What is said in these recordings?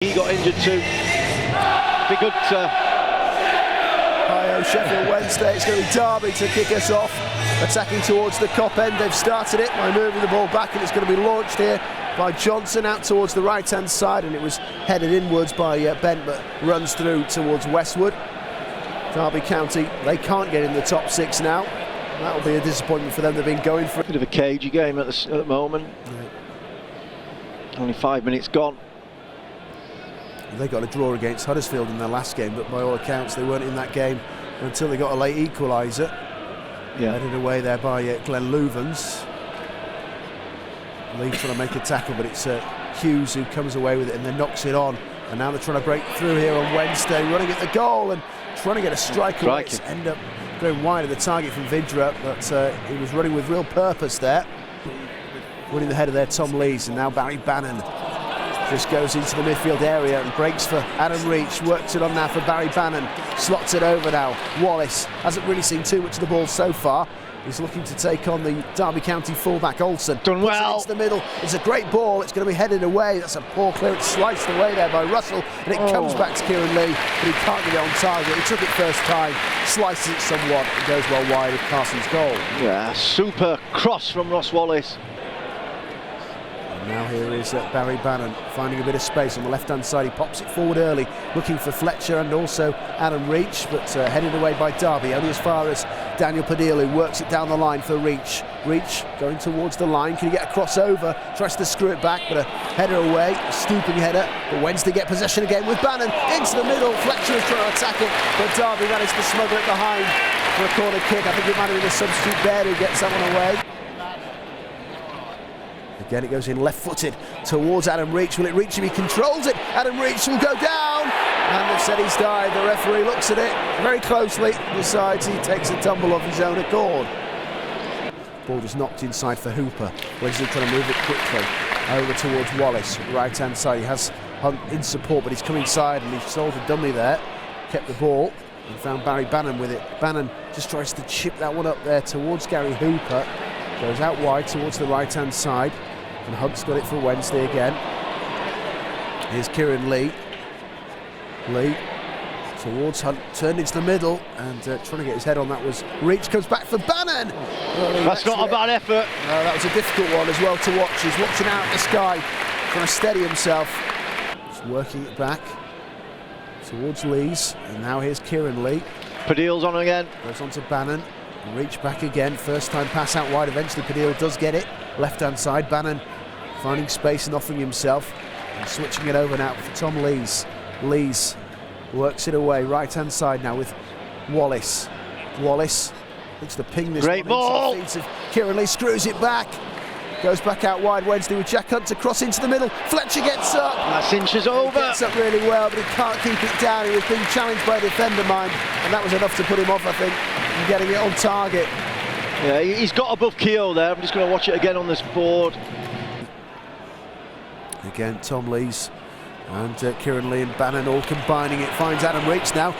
He got injured too. Be good to... Sheffield Wednesday. It's going to be Derby to kick us off, attacking towards the Kop end. They've started it by moving the ball back, and it's going to be launched here by Johnson out towards the right hand side, and it was headed inwards by Bent, but runs through towards Westwood. Derby County, they can't get in the top six now. That will be a disappointment for them. They've been going for a bit of a cagey game at the moment. Only 5 minutes gone. They got a draw against Huddersfield in their last game, but by all accounts they weren't in that game until they got a late equaliser. Headed away there by Glenn Louvens. Lee trying to make a tackle, but it's Hughes who comes away with it and then knocks it on. And now they're trying to break through here on Wednesday, running at the goal and trying to get a strike away. It's end up going wide of the target from Vidra, but he was running with real purpose there. Winning the header there, Tom Lees, and now Barry Bannon just goes into the midfield area and breaks for Adam Reach, works it on now for Barry Bannon, slots it over now. Wallace hasn't really seen too much of the ball so far. He's looking to take on the Derby County fullback Olsen. Done well. It's the middle. It's a great ball. It's going to be headed away. That's a poor clearance, sliced away there by Russell, and it comes back to Kieran Lee, but he can't get it on target. He took it first time, slices it somewhat, and goes well wide of Carson's goal. Yeah, super cross from Ross Wallace. Now here is Barry Bannon finding a bit of space on the left-hand side. He pops it forward early, looking for Fletcher and also Adam Reach, but headed away by Derby, only as far as Daniel Padilla, who works it down the line for Reach. Reach going towards the line. Can he get a crossover? Tries to screw it back, but a header away, a stooping header. But Wednesday get possession again with Bannon into the middle. Fletcher is trying to attack it, but Derby managed to smuggle it behind for a corner kick. I think it might have been a substitute there who gets that one away. Again, it goes in left-footed towards Adam Reach. Will it reach him? He controls it. Adam Reach will go down. And they've said he's died. The referee looks at it very closely, decides he takes a tumble of his own accord. Ball just knocked inside for Hooper. Wesley trying to move it quickly over towards Wallace. Right-hand side, he has Hunt in support, but he's come inside and he's sold a dummy there. Kept the ball and found Barry Bannon with it. Bannon just tries to chip that one up there towards Gary Hooper. Goes out wide towards the right-hand side. And Hunt's got it for Wednesday again. Here's Kieran Lee. Lee towards Hunt, turned into the middle and trying to get his head on that was Reach, comes back for Bannon. That's not a bad effort. No, that was a difficult one as well to watch. He's watching out at the sky, trying to steady himself. Just working it back towards Lee's, and now here's Kieran Lee. Padill's on again. Goes on to Bannon. Reach back again, first time pass out wide, eventually Padilla does get it, left hand side, Bannon finding space and offering himself, and switching it over now for Tom Lees. Lees works it away, right hand side now with Wallace. Wallace looks to ping this great ball. Kieran Lee screws it back, goes back out wide. Wednesday with Jack Hunt to cross into the middle. Fletcher gets up. That's inches over. He gets up really well, but he can't keep it down. He was being challenged by a defender, mind, and that was enough to put him off, I think, and getting it on target. Yeah, he's got above Keogh there. I'm just going to watch it again on this board. Again, Tom Lees and Kieran Lee and Bannon all combining it. Finds Adam Reach now.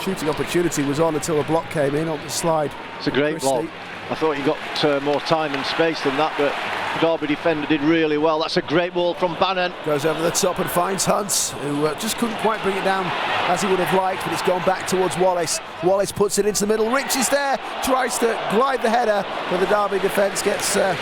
Shooting opportunity was on until a block came in on the slide. It's a great block. I thought he got more time and space than that, but the Derby defender did really well. That's a great ball from Bannon. Goes over the top and finds Hunt, who just couldn't quite bring it down as he would have liked, but it's gone back towards Wallace. Wallace puts it into the middle. Rich is there, tries to glide the header, but the Derby defence gets a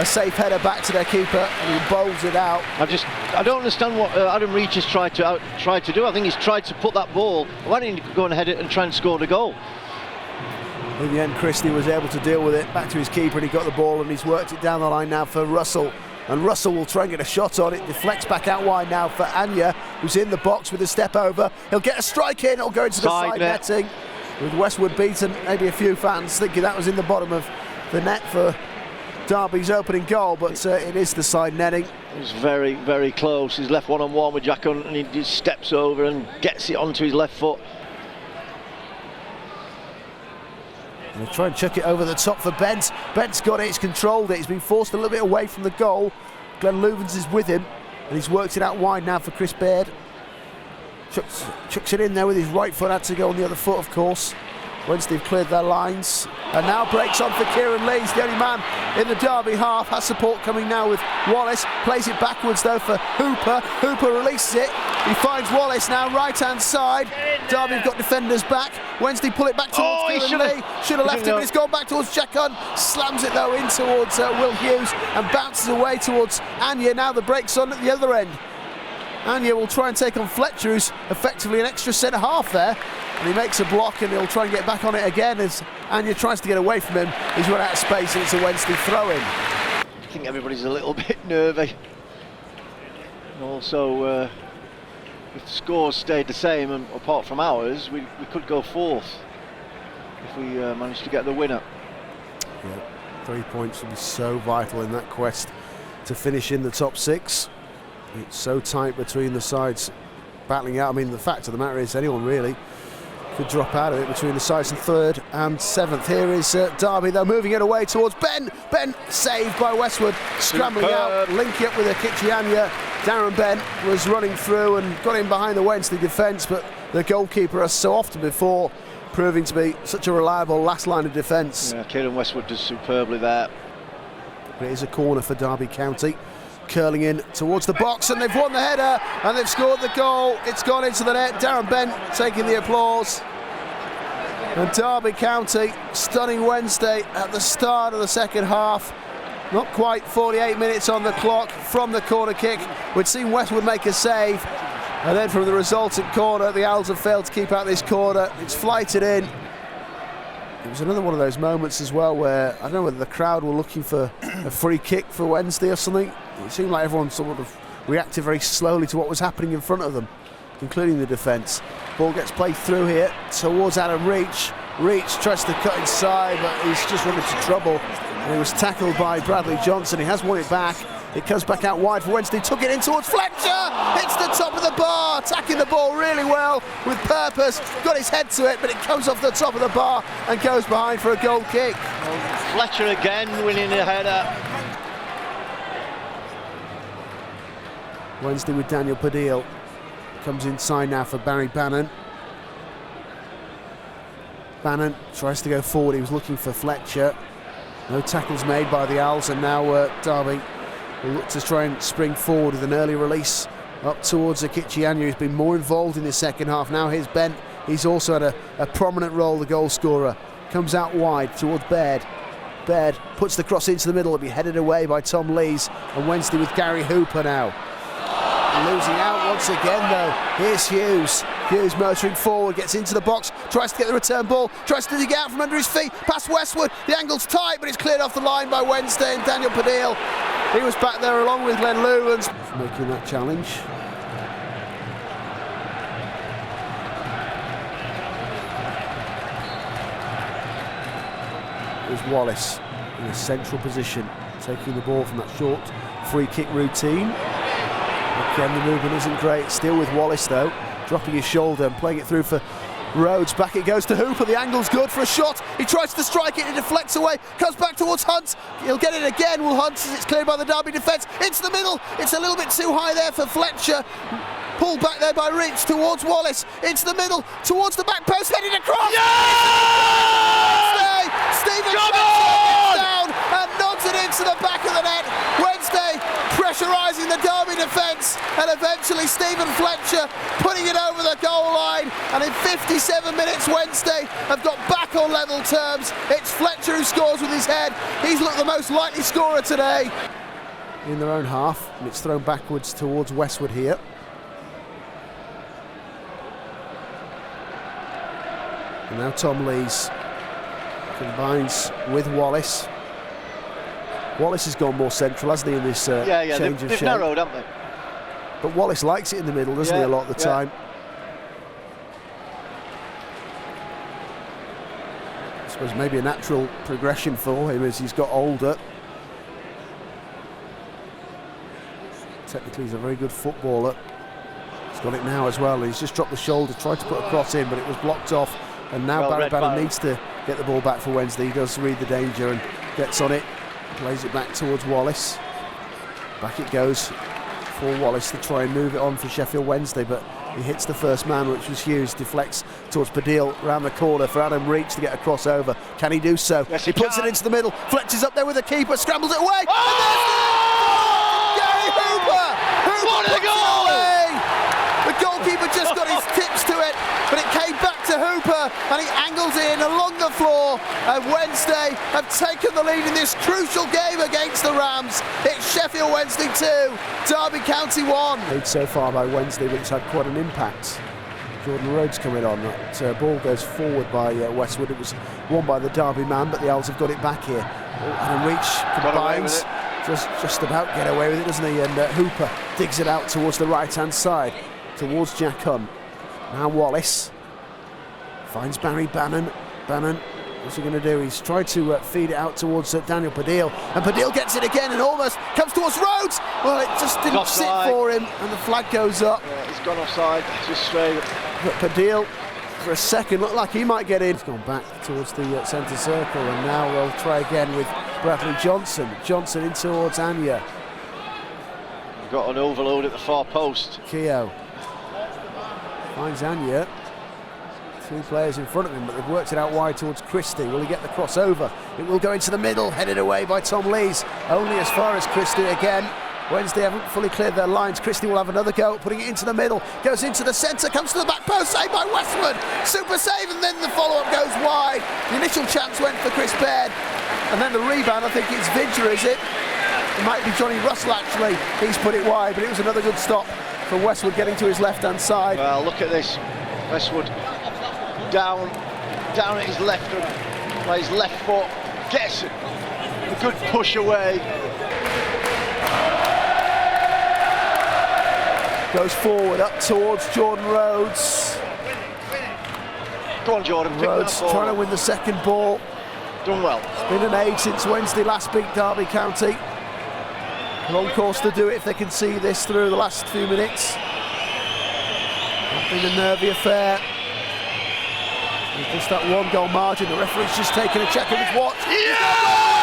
safe header back to their keeper, and he bowls it out. I don't understand what Adam Reach has tried to do. I think he's tried to put that ball. Why didn't he go and head it and try and score the goal? In the end, Christie was able to deal with it, back to his keeper, and he got the ball and he's worked it down the line now for Russell. And Russell will try and get a shot on it, deflects back out wide now for Anya, who's in the box with a step over. He'll get a strike in, it'll go into the side netting. With Westwood beaten, maybe a few fans thinking that was in the bottom of the net for Derby's opening goal, but it is the side netting. It was very, very close. He's left one-on-one with Jack Hunt and he just steps over and gets it onto his left foot. He'll try and chuck it over the top for Bent. Bent's got it, he's controlled it, he's been forced a little bit away from the goal. Glenn Louvens is with him, and he's worked it out wide now for Chris Baird. Chucks it in there with his right foot, had to go on the other foot, of course. Wednesday have cleared their lines, and now breaks on for Kieran Lee. He's the only man in the Derby half. Has support coming now with Wallace. Plays it backwards though for Hooper. Hooper releases it. He finds Wallace now, right-hand side. Derby have got defenders back. Wednesday pull it back towards Kieran Lee. Should have left it, but it's gone back towards Jack Hunt. Slams it though in towards Will Hughes and bounces away towards Anya. Now the break's on at the other end. Anya will try and take on Fletcher, who's effectively an extra centre-half there. And he makes a block and he'll try and get back on it again as Anya tries to get away from him. He's run out of space and it's a Wednesday throw-in. I think everybody's a little bit nervy. And also, if the scores stayed the same, and apart from ours, we could go fourth if we managed to get the winner. Yeah, 3 points will be so vital in that quest to finish in the top 6. It's so tight between the sides battling out. I mean, the fact of the matter is anyone really could drop out of it between the sides in 3rd and 7th. Here is Derby, though, moving it away towards Ben. Ben saved by Westwood, scrambling out, linking up with Akitianya. Darren Bent was running through and got in behind the Wednesday defence, but the goalkeeper, as so often before, proving to be such a reliable last line of defence. Yeah, Kieran Westwood does superbly there. It is a corner for Derby County. Curling in towards the box, and they've won the header and they've scored the goal. It's gone into the net. Darren Bent taking the applause. And Derby County stunning Wednesday at the start of the second half. Not quite 48 minutes on the clock from the corner kick. We'd seen Westwood make a save, and then from the resultant corner, the Owls have failed to keep out this corner. It's flighted in. It was another one of those moments as well where I don't know whether the crowd were looking for a free kick for Wednesday or something. It seemed like everyone sort of reacted very slowly to what was happening in front of them, including the defence. Ball gets played through here towards Adam Reach. Reach tries to cut inside, but he's just run into trouble. And he was tackled by Bradley Johnson. He has won it back. It comes back out wide for Wednesday. Took it in towards Fletcher. Hits the top of the bar, attacking the ball really well with purpose. Got his head to it, but it comes off the top of the bar and goes behind for a goal kick. Fletcher again winning the header. Wednesday with Daniel Padil. Comes inside now for Barry Bannon. Bannon tries to go forward. He was looking for Fletcher. No tackles made by the Owls, and now Derby will look to try and spring forward with an early release up towards Akitianya, who's been more involved in the second half. Now here's Bent. He's also had a prominent role, the goal scorer. Comes out wide towards Baird. Baird puts the cross into the middle. It'll be headed away by Tom Lees, and Wednesday with Gary Hooper now. Losing out once again though. Here's Hughes. Hughes motoring forward, gets into the box, tries to get the return ball, tries to dig out from under his feet, past Westwood. The angle's tight, but it's cleared off the line by Wednesday and Daniel Padil. He was back there along with Glenn Lewins, making that challenge. There's Wallace in a central position, taking the ball from that short free kick routine. Again, the movement isn't great. Still with Wallace though, dropping his shoulder and playing it through for Rhodes. Back it goes to Hooper. The angle's good for a shot. He tries to strike it. It deflects away. Comes back towards Hunt. He'll get it again. Will Hunt as it's cleared by the Derby defence. Into the middle. It's a little bit too high there for Fletcher. Pulled back there by Rich towards Wallace. Into the middle. Towards the back post. Headed across. Yeah! Stephen Fletcher gets down and nods it into the back of the net. Wednesday pressurising the Derby defence, and eventually Stephen Fletcher putting it over the goal line, and in 57 minutes Wednesday have got back on level terms. It's Fletcher who scores with his head. He's looked the most likely scorer today. In their own half, and it's thrown backwards towards Westwood here. And now Tom Lees combines with Wallace. Wallace has gone more central, hasn't he, in this change of shape? They've narrowed, haven't they? But Wallace likes it in the middle, doesn't he, a lot of the time? I suppose maybe a natural progression for him as he's got older. Technically, he's a very good footballer. He's got it now as well. He's just dropped the shoulder, tried to put a cross in, but it was blocked off. And now Barry Bannon needs to get the ball back for Wednesday. He does read the danger and gets on it. Plays it back towards Wallace. Back it goes for Wallace to try and move it on for Sheffield Wednesday, but he hits the first man, which was Hughes, deflects towards Padil, round the corner for Adam Reach to get a crossover. Can he do so? Yes, he puts it into the middle, Fletcher's up there with the keeper, scrambles it away, Oh! and there's Gary Hooper! What a puts it goal! away! The goalkeeper just got his tips to it, but it came back to Hooper, and he angles in along the floor, and Wednesday have taken the lead in this crucial game against the Rams. It's Sheffield Wednesday 2, Derby County 1. Lead so far by Wednesday, but it's had quite an impact. Jordan Rhodes coming on. That ball goes forward by Westwood. It was won by the Derby man, but the Owls have got it back here. And Reach combines, just about get away with it, doesn't he? And Hooper digs it out towards the right-hand side, towards Jack Hunt. Now Wallace finds Barry Bannon. Bannon, what's he going to do? He's tried to feed it out towards Daniel Padil, and Padil gets it again and almost comes towards Rhodes. Well, it just didn't sit for him, and the flag goes up. Yeah, he's gone offside, just straight. But Padil, for a second, looked like he might get in. He's gone back towards the centre circle, and now we'll try again with Bradley Johnson. Johnson in towards Anya. We've got an overload at the far post. Keogh finds Anya. Two players in front of him, but they've worked it out wide towards Christie. Will he get the crossover? It will go into the middle, headed away by Tom Lees. Only as far as Christie again. Wednesday haven't fully cleared their lines. Christie will have another go, putting it into the middle. Goes into the centre, comes to the back post, saved by Westwood. Super save, and then the follow-up goes wide. The initial chance went for Chris Baird. And then the rebound, I think it's Vidger, is it? It might be Johnny Russell, actually. He's put it wide, but it was another good stop for Westwood getting to his left-hand side. Well, look at this. Westwood down at his left, by his left foot, gets a good push away. Goes forward up towards Jordan Rhodes. Go on, Jordan, pick Rhodes that ball. trying to win the second ball. Done well. It's been an age since Wednesday last beat Derby County. Long course to do it if they can see this through the last few minutes. Not been a nervy affair. With just that one goal margin, the referee's just taken a check of his watch. Yeah!